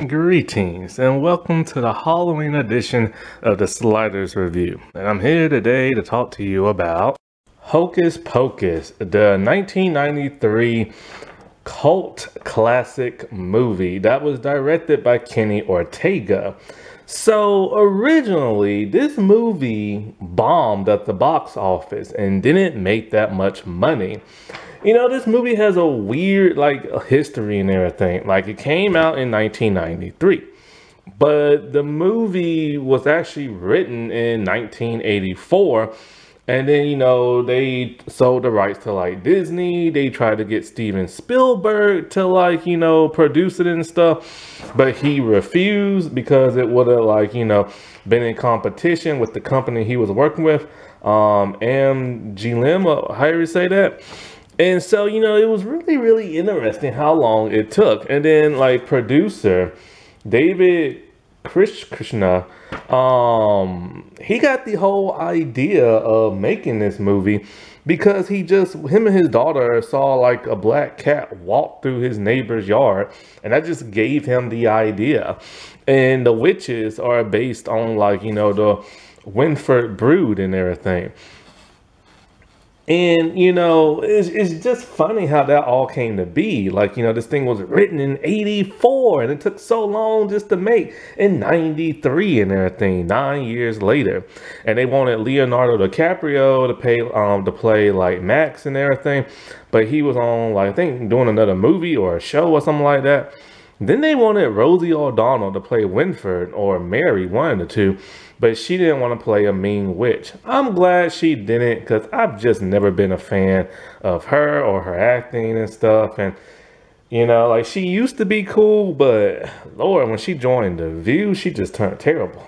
Greetings and welcome to the Halloween edition of the Sliders Review. And I'm here today to talk to you about Hocus Pocus, the 1993 cult classic movie that was directed by Kenny Ortega. So originally, this movie bombed at the box office and didn't make that much money. You know, this movie has a weird, history and everything. Like, it came out in 1993, but the movie was actually written in 1984. And then, you know, they sold the rights to, Disney. They tried to get Steven Spielberg to, produce it and stuff. But he refused because it would have, been in competition with the company he was working with. MGM, how do you say that? And so, it was really, really interesting how long it took. And then, producer David Krishna, he got the whole idea of making this movie because him and his daughter saw, a black cat walk through his neighbor's yard. And that just gave him the idea. And the witches are based on, the Winford Brood and everything. And, it's just funny how that all came to be. This thing was written in 84 and it took so long just to make in 93 and everything, 9 years later. And they wanted Leonardo DiCaprio to play Max and everything. But he was on, I think, doing another movie or a show or something like that. Then they wanted Rosie O'Donnell to play Winfred or Mary, one of the two. But she didn't want to play a mean witch. I'm glad she didn't because I've just never been a fan of her or her acting and stuff. And, she used to be cool, but Lord, when she joined The View, she just turned terrible.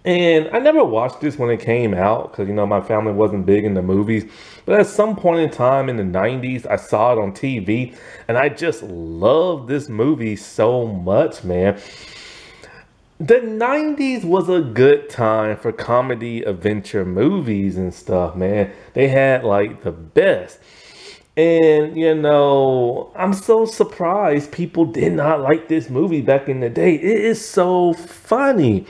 And I never watched this when it came out because, my family wasn't big into movies. But at some point in time in the 90s, I saw it on TV. And I just loved this movie so much, man. The 90s was a good time for comedy adventure movies and stuff, man. They had, the best. And, I'm so surprised people did not like this movie back in the day. It is so funny.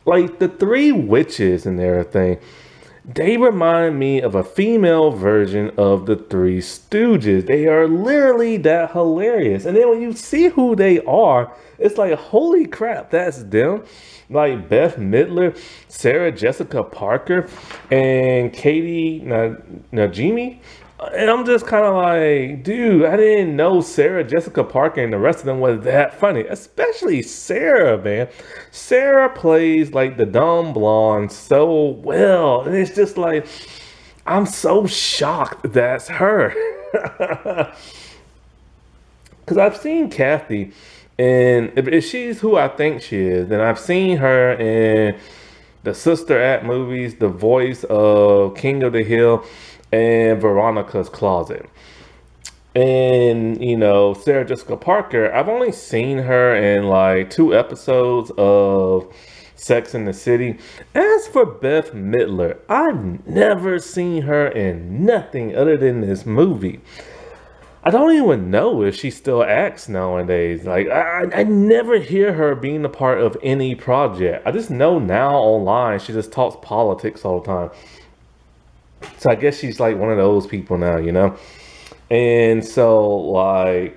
The three witches and everything, they remind me of a female version of the Three Stooges. They are literally that hilarious. And then when you see who they are, it's like, holy crap, that's them. Beth Midler, Sarah Jessica Parker, and Katie Najimy. And I'm just kind of like, dude, I didn't know Sarah Jessica Parker and the rest of them was that funny. Especially Sarah, man. Sarah plays the dumb blonde so well. And it's just I'm so shocked that's her. Because I've seen Kathy, and if she's who I think she is, then I've seen her in the Sister Act movies, the voice of King of the Hill, and Veronica's Closet. And, Sarah Jessica Parker, I've only seen her in 2 episodes of Sex and the City. As for Beth Midler, I've never seen her in nothing other than this movie. I don't even know if she still acts nowadays. I never hear her being a part of any project. I just know now online she just talks politics all the time. So I guess she's one of those people now, And so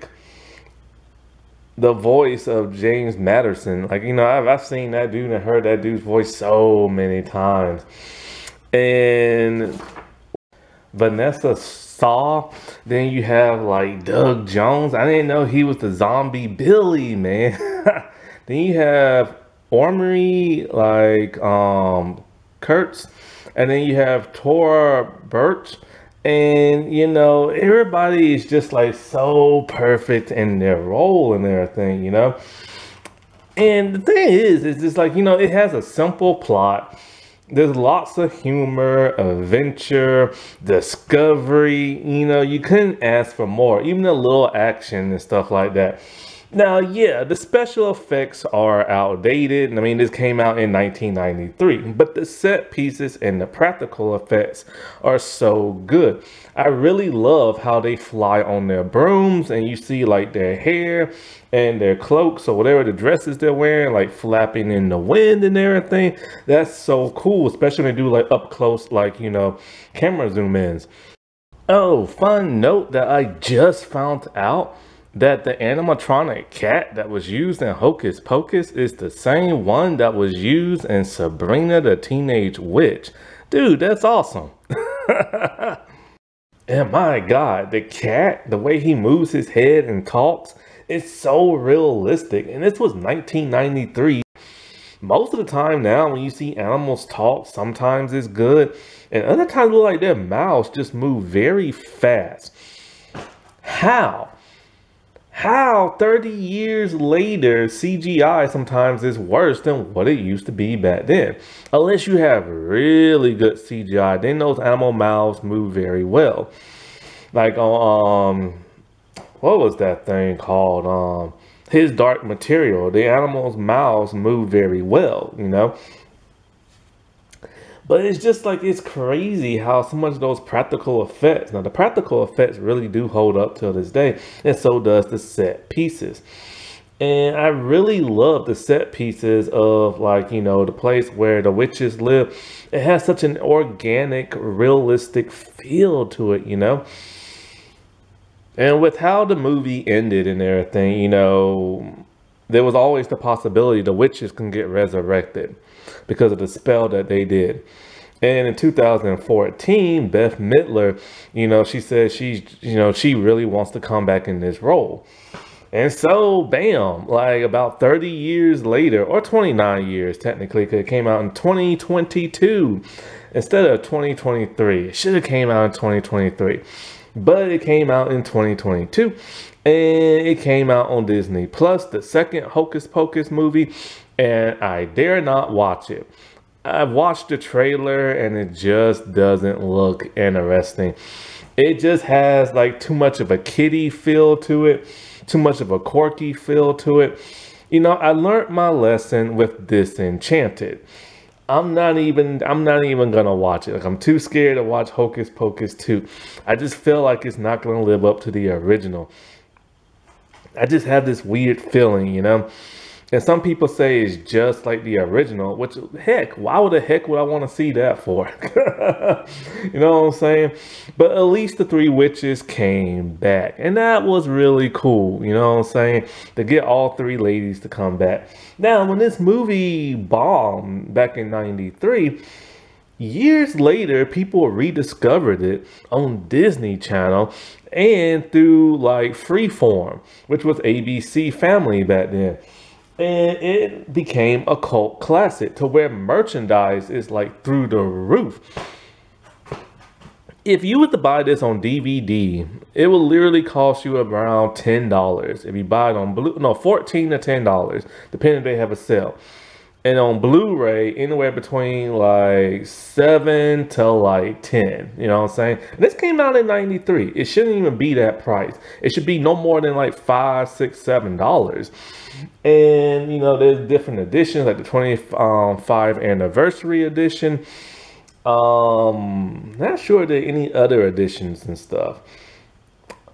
the voice of James Madison, I've seen that dude and heard that dude's voice so many times. And Vanessa Saw, then you have Doug Jones. I didn't know he was the zombie Billy, man. Then you have Ormery, Kurtz. And then you have Tora Birch. And, everybody is just so perfect in their role and everything, And the thing is just it has a simple plot. There's lots of humor, adventure, discovery. You couldn't ask for more. Even a little action and stuff like that. Now, yeah, the special effects are outdated. I mean, this came out in 1993, but the set pieces and the practical effects are so good. I really love how they fly on their brooms and you see like their hair and their cloaks or whatever the dresses they're wearing, like flapping in the wind and everything. That's so cool, especially when they do like up close, like, camera zoom ins. Oh, fun note that I just found out that the animatronic cat that was used in Hocus Pocus is the same one that was used in Sabrina the Teenage Witch. Dude, that's awesome. And my God, the cat, the way he moves his head and talks, it's so realistic. And this was 1993. Most of the time now, when you see animals talk, sometimes it's good. And other times, look like their mouths just move very fast. How? How 30 years later, CGI sometimes is worse than what it used to be back then. Unless you have really good CGI, then those animal mouths move very well. Like on, what was that thing called? His Dark Material. The animals' mouths move very well. But it's just like, it's crazy how so much of those practical effects, now the practical effects really do hold up till this day, and so does the set pieces. And I really love the set pieces of, like, the place where the witches live. It has such an organic, realistic feel to it. And with how the movie ended and everything, there was always the possibility the witches can get resurrected because of the spell that they did. And in 2014, Beth Midler, she said she really wants to come back in this role. And so, bam, like about 30 years later, or 29 years technically, because it came out in 2022 instead of 2023. It should have came out in 2023. But it came out in 2022. And it came out on Disney Plus, the second Hocus Pocus movie, and I dare not watch it. I've watched the trailer and it just doesn't look interesting. It just has like too much of a kiddie feel to it, too much of a quirky feel to it. I learned my lesson with Disenchanted. I'm not even gonna watch it. Like, I'm too scared to watch Hocus Pocus 2. I just feel like it's not gonna live up to the original. I just have this weird feeling, And some people say it's just like the original, which, heck, why the heck would I want to see that for? You know what I'm saying? But at least the three witches came back. And that was really cool, you know what I'm saying? To get all three ladies to come back. Now, when this movie bombed back in 93, years later, people rediscovered it on Disney Channel and through like Freeform, which was ABC Family back then. And it became a cult classic to where merchandise is like through the roof. If you were to buy this on DVD, it will literally cost you around $10. If you buy it on $14 to $10, depending if they have a sale. And on Blu-ray, anywhere between like 7 to like 10. You know what I'm saying? And this came out in 93. It shouldn't even be that price. It should be no more than like $5, $6, $7. And there's different editions, like the 25th anniversary edition. Not sure there are any other editions and stuff.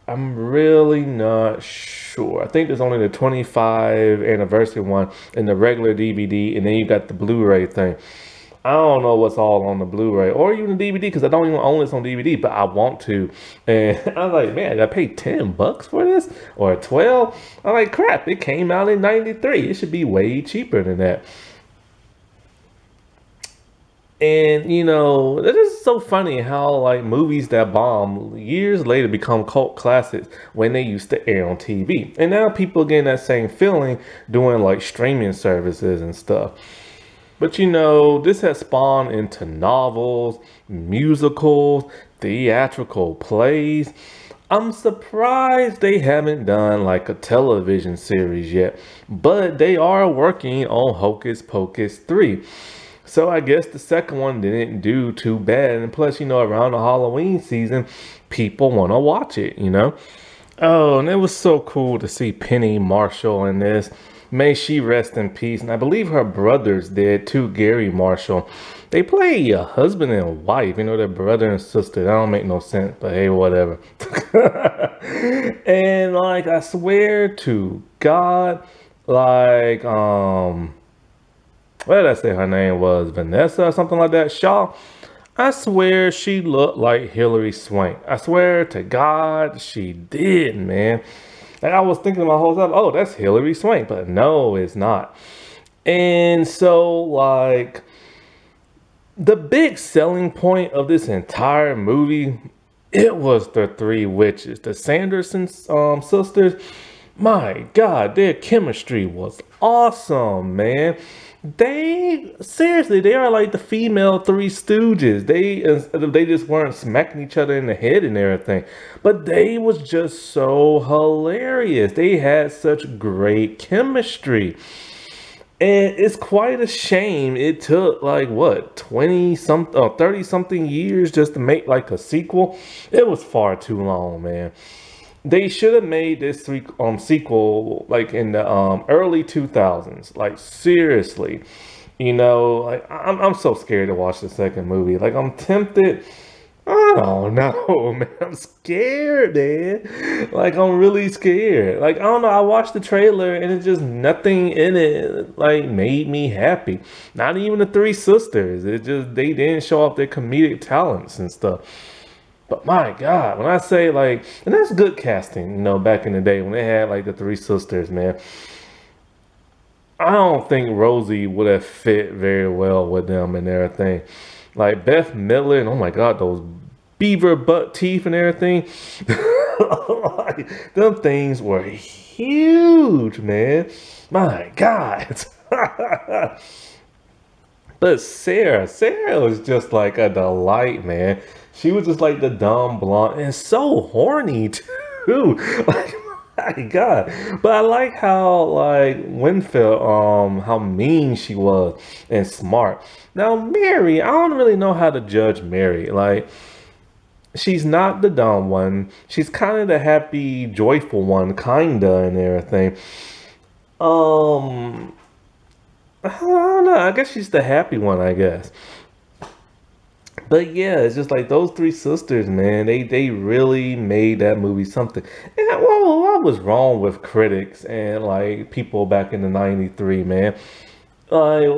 I'm really not sure. I think there's only the 25th anniversary one and the regular DVD, and then you got the Blu-ray thing. I don't know what's all on the Blu-ray or even the DVD because I don't even own this on DVD, but I want to. And I was like, man, I paid $10 for this or 12. I'm like, crap, it came out in 93. It should be way cheaper than that. And it is so funny how like movies that bomb years later become cult classics when they used to air on TV. And now people getting that same feeling doing like streaming services and stuff. But this has spawned into novels, musicals, theatrical plays. I'm surprised they haven't done like a television series yet, but they are working on Hocus Pocus 3. So I guess the second one didn't do too bad. And plus, around the Halloween season, people want to watch it, Oh, and it was so cool to see Penny Marshall in this. May she rest in peace. And I believe her brothers did too, Gary Marshall. They play a husband and wife, you know, their brother and sister. That don't make no sense, but hey, whatever. And like, I swear to God, like, what did I say her name was? Vanessa or something like that? Shaw. I swear she looked like Hilary Swank. I swear to God she did, man. Like I was thinking my whole time, oh, that's Hilary Swank, but no, it's not. And so like the big selling point of this entire movie, it was the three witches, the Sanderson sisters. My God, their chemistry was awesome, man. They seriously, they are like the female Three Stooges. They just weren't smacking each other in the head and everything, but they was just so hilarious. They had such great chemistry. And it's quite a shame it took like what 20 something or 30 something years just to make like a sequel. It was far too long, man. They should have made this sequel like in the early 2000s. Like seriously, you know, like I'm so scared to watch the second movie. Like I'm tempted. I don't know, man. I'm scared, man. Like I'm really scared. Like I don't know. I watched the trailer and it's just nothing in it like made me happy. Not even the three sisters. It just they didn't show off their comedic talents and stuff. But my God, when I say like, and that's good casting, you know, back in the day when they had like the three sisters, man. I don't think Rosie would have fit very well with them and everything. Like Beth Midler, and oh my God, those beaver butt teeth and everything. Like, them things were huge, man. My God. But Sarah was just like a delight, man. She was just like the dumb blonde and so horny too. Like my God. But I like how like Winfield, how mean she was and smart. Now Mary, I don't really know how to judge Mary. Like she's not the dumb one. She's kind of the happy, joyful one, kinda and everything. Um, I don't know. I guess she's the happy one, I guess. But yeah, it's just like those three sisters, man. They really made that movie something. And well, what was wrong with critics and like people back in the '93, man? Like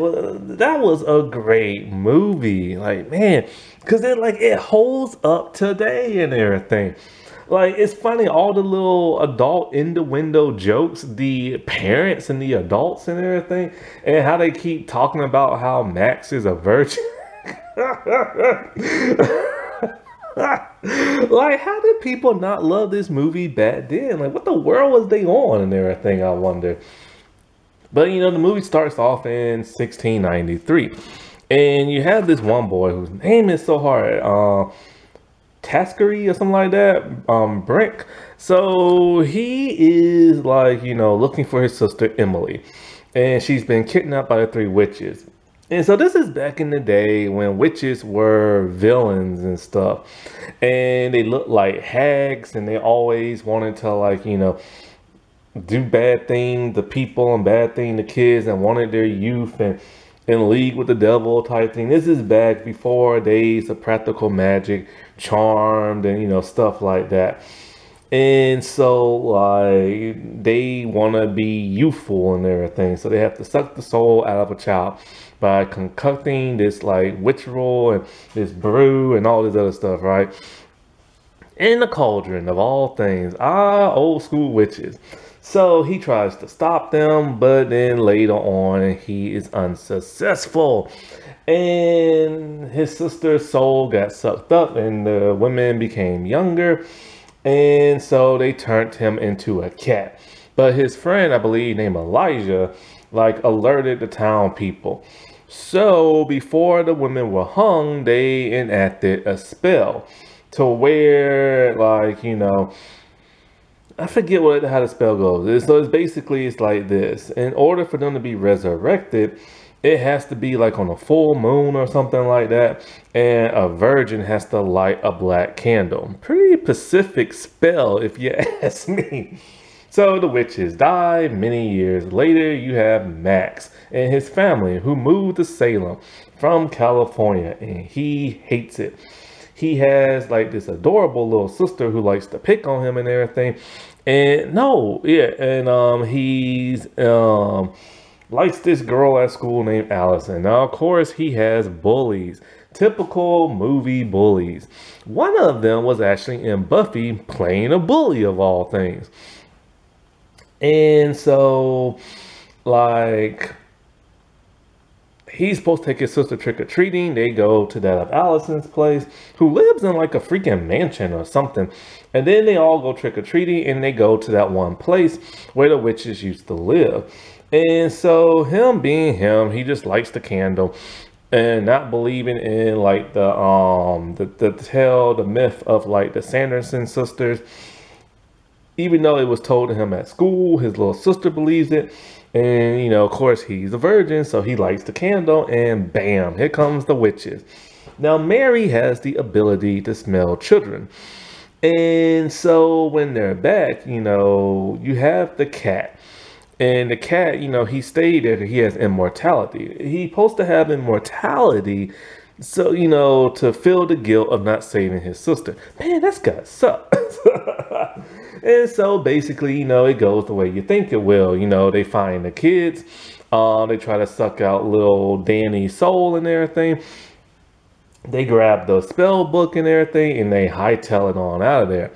that was a great movie, like man, because it holds up today and everything. Like it's funny, all the little adult in the window jokes, the parents and the adults and everything, and how they keep talking about how Max is a virgin. Like, how did people not love this movie back then? Like, what the world was they on and everything, I wonder. But, you know, the movie starts off in 1693. And you have this one boy whose name is so hard. Taskery or something like that. Brink. So, he is, like, you know, looking for his sister, Emily. And she's been kidnapped by the three witches. And so this is back in the day when witches were villains and stuff. And they looked like hags and they always wanted to like, you know, do bad thing to people and bad thing to kids and wanted their youth and in league with the devil type thing. This is back before days of practical magic, charmed and, you know, stuff like that. And so, like, they want to be youthful and everything. So they have to suck the soul out of a child by concocting this, like, ritual and this brew and all this other stuff, right? In the cauldron of all things, old school witches. So he tries to stop them, but then later on, he is unsuccessful. And his sister's soul got sucked up and the women became younger. And so they turned him into a cat. But his friend, I believe, named Elijah, like alerted the town people. So before the women were hung, they enacted a spell to where, like, you know, I forget how the spell goes. So it's basically, it's like this. In order for them to be resurrected, It has to be like on a full moon or something like that. And a virgin has to light a black candle. Pretty specific spell, if you ask me. So the witches die. Many years later, you have Max and his family who moved to Salem from California, and he hates it. He has like this adorable little sister who likes to pick on him and everything. And no, yeah, and he's likes this girl at school named Allison. Now, of course, he has bullies. Typical movie bullies. One of them was actually in Buffy playing a bully of all things. And so, like, he's supposed to take his sister trick-or-treating. They go to that of Allison's place, who lives in like a freaking mansion or something. And then they all go trick-or-treating, and they go to that one place where the witches used to live. And so him being him, he just lights the candle and not believing in like the myth of like the Sanderson sisters. Even though it was told to him at school, his little sister believes it. And, you know, of course, he's a virgin, so he lights the candle, and bam, here comes the witches. Now, Mary has the ability to smell children. And so when they're back, you know, you have the cat. And the cat, you know, he stayed there. He has immortality. He's supposed to have immortality, so, you know, to feel the guilt of not saving his sister. Man, that's gotta suck. And so basically, you know, it goes the way you think it will. You know, they find the kids. They try to suck out little Danny's soul and everything. They grab the spell book and everything, and they hightail it on out of there.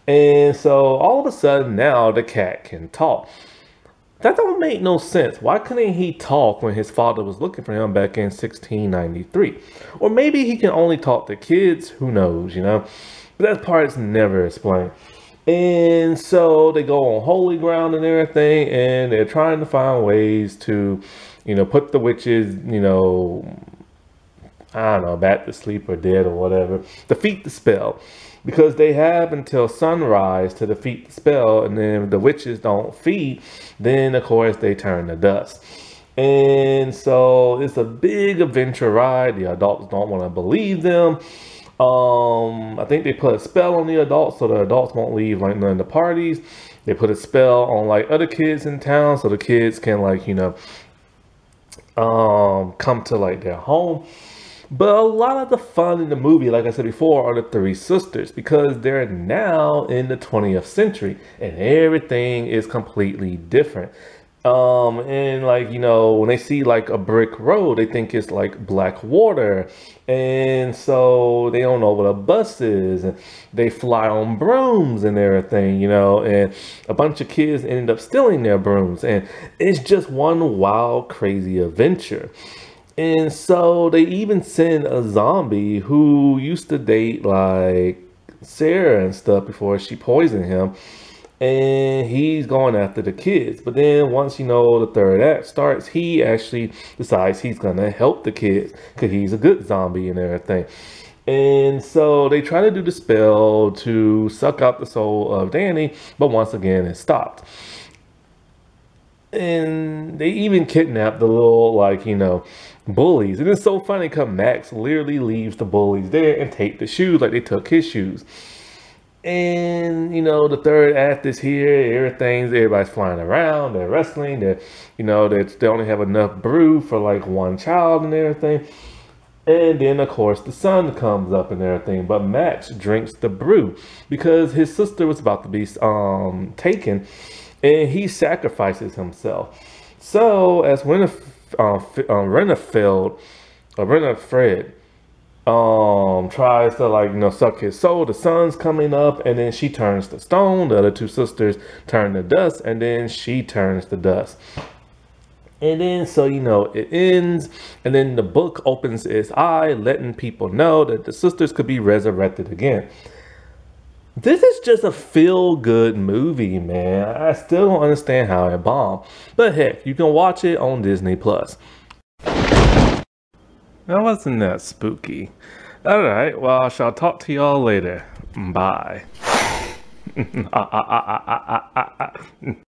And so all of a sudden now the cat can talk. That don't make no sense. Why couldn't he talk when his father was looking for him back in 1693? Or maybe he can only talk to kids. Who knows, you know? But that part's never explained. And so they go on holy ground and everything, and they're trying to find ways to, you know, put the witches, you know, I don't know, back to sleep or dead or whatever, defeat the spell. Because they have until sunrise to defeat the spell, and then if the witches don't feed, then of course they turn to dust. And so it's a big adventure ride. The adults don't want to believe them. I think they put a spell on the adults so the adults won't leave like none of the parties. They put a spell on like other kids in town so the kids can like, you know, come to like their home. But a lot of the fun in the movie, like I said before, are the three sisters, because they're now in the 20th century and everything is completely different. And like, you know, when they see like a brick road, they think it's like black water. And so they don't know what a bus is. And they fly on brooms and everything, you know, and a bunch of kids ended up stealing their brooms. And it's just one wild, crazy adventure. And so they even send a zombie who used to date like Sarah and stuff before she poisoned him. And he's going after the kids. But then once, you know, the third act starts, he actually decides he's going to help the kids because he's a good zombie and everything. And so they try to do the spell to suck out the soul of Danny, but once again, it stopped. And they even kidnap the little, like, you know, bullies. And it's so funny because Max literally leaves the bullies there and take the shoes like they took his shoes. And, you know, the third act is here. Everybody's flying around. They're wrestling. They're, you know, they only have enough brew for like one child and everything. And then, of course, the sun comes up and everything. But Max drinks the brew because his sister was about to be taken. And he sacrifices himself. So, as Renfield tries to, like, you know, suck his soul, the sun's coming up, and then she turns to stone. The other two sisters turn to dust, and then she turns to dust. And then, so, you know, it ends, and then the book opens its eye, letting people know that the sisters could be resurrected again. This is just a feel-good movie, man. I still don't understand how it bombed. But heck, you can watch it on Disney+. That wasn't that spooky. Alright, well, I shall talk to y'all later. Bye.